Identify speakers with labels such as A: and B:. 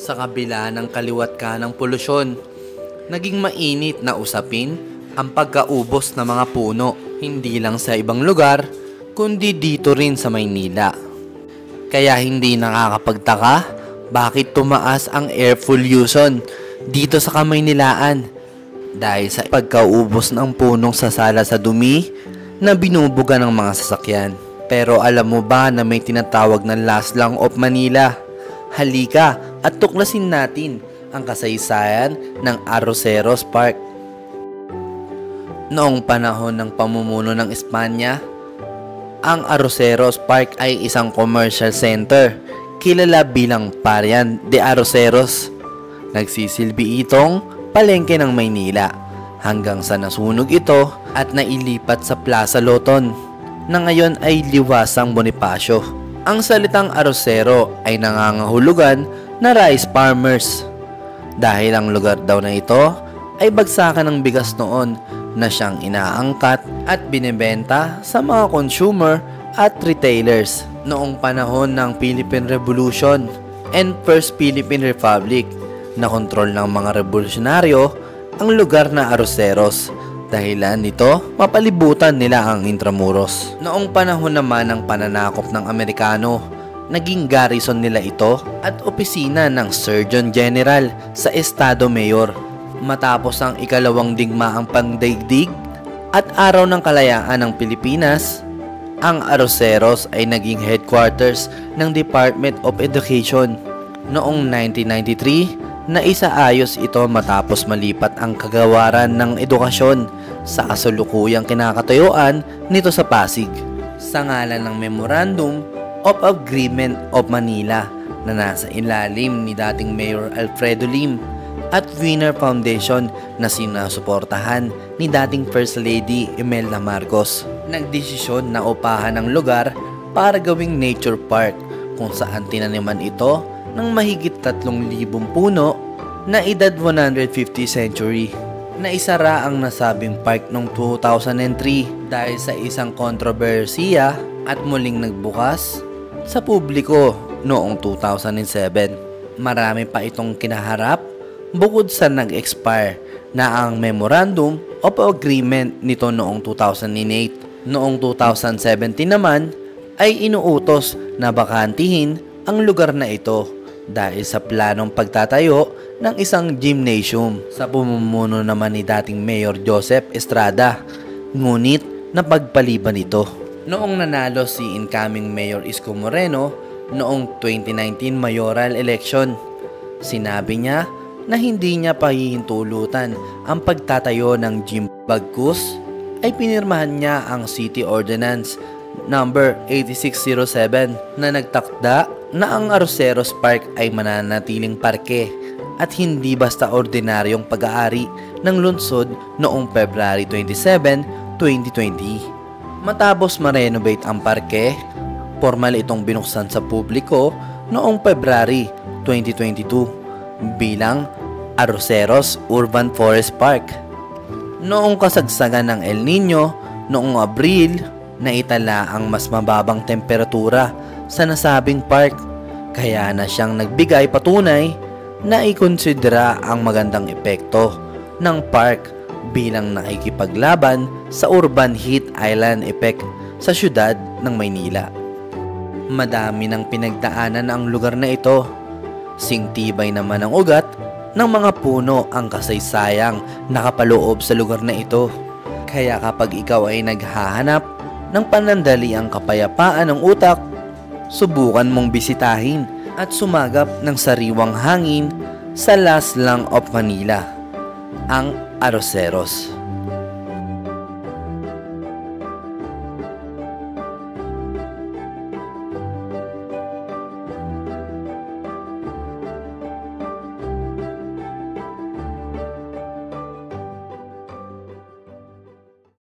A: Sa kabila ng kaliwat ka ng polusyon, naging mainit na usapin ang pagkaubos ng mga puno, hindi lang sa ibang lugar, kundi dito rin sa Maynila. Kaya hindi nakakapagtaka bakit tumaas ang air pollution dito sa Kamaynilaan dahil sa pagkaubos ng punong sasala sa dumi na binubuga ng mga sasakyan. Pero alam mo ba na may tinatawag na Last Lang of Manila? Halika at tuklasin natin ang kasaysayan ng Arroceros Park. Noong panahon ng pamumuno ng Espanya, ang Arroceros Park ay isang commercial center kilala bilang Parian de Arroceros. Nagsisilbi itong palengke ng Maynila hanggang sa nasunog ito at nailipat sa Plaza Loton na ngayon ay Liwasang Bonifacio. Ang salitang arrocero ay nangangahulugan na rice farmers dahil ang lugar daw na ito ay bagsakan ng bigas noon na siyang inaangkat at binebenta sa mga consumer at retailers. Noong panahon ng Philippine Revolution and First Philippine Republic na kontrol ng mga revolusyonaryo ang lugar na Arroceros. Dahilan nito, mapalibutan nila ang Intramuros. Noong panahon naman ng pananakop ng Amerikano, naging garrison nila ito at opisina ng Surgeon General sa Estado Mayor. Matapos ang ikalawang digmaang pandaigdig at araw ng kalayaan ng Pilipinas, ang Arroceros ay naging headquarters ng Department of Education. Noong 1993, naisaayos ito matapos malipat ang kagawaran ng edukasyon sa kasalukuyang kinakatayuan nito sa Pasig sa ngalan ng Memorandum of Agreement of Manila na nasa ilalim ni dating Mayor Alfredo Lim at Wiener Foundation na sinusuportahan ni dating First Lady Imelda Marcos. Nagdesisyon na upahan ang lugar para gawing nature park kung saan tinaniman ito ng mahigit 3,000 puno na edad 150th century. Naisara ang nasabing park noong 2003 dahil sa isang kontrobersiya at muling nagbukas sa publiko noong 2007. Marami pa itong kinaharap bukod sa nag-expire na ang Memorandum of Agreement nito noong 2008. Noong 2017 naman ay inuutos na bakantihin ang lugar na ito dahil sa planong pagtatayo ng isang gymnasium sa pamumuno naman ni dating Mayor Joseph Estrada. Ngunit napagpaliban ito. Noong nanalo si incoming Mayor Isko Moreno noong 2019 mayoral election, sinabi niya na hindi niya pahihintulutan ang pagtatayo ng gym. Bagkus ay pinirmahan niya ang City Ordinance number 8607 na nagtakda na ang Arroceros Park ay mananatiling parke at hindi basta ordinaryong pag-aari ng lungsod noong February 27, 2020. Matapos ma-renovate ang parke, formal itong binuksan sa publiko noong February 2022 bilang Arroceros Urban Forest Park. Noong kasagsagan ng El Nino noong Abril, naitala ang mas mababang temperatura sa nasabing park, kaya na siyang nagbigay patunay na ikonsidera ang magandang epekto ng park bilang nakikipaglaban sa urban heat island effect sa syudad ng Maynila. Madami ng pinagdaanan ang lugar na ito. Singtibay naman ang ugat ng mga puno ang kasaysayang nakapaloob sa lugar na ito. Kaya kapag ikaw ay naghahanap ng panandaliang kapayapaan ng utak, subukan mong bisitahin at sumagap ng sariwang hangin sa Last Lang of Manila, ang Arroceros.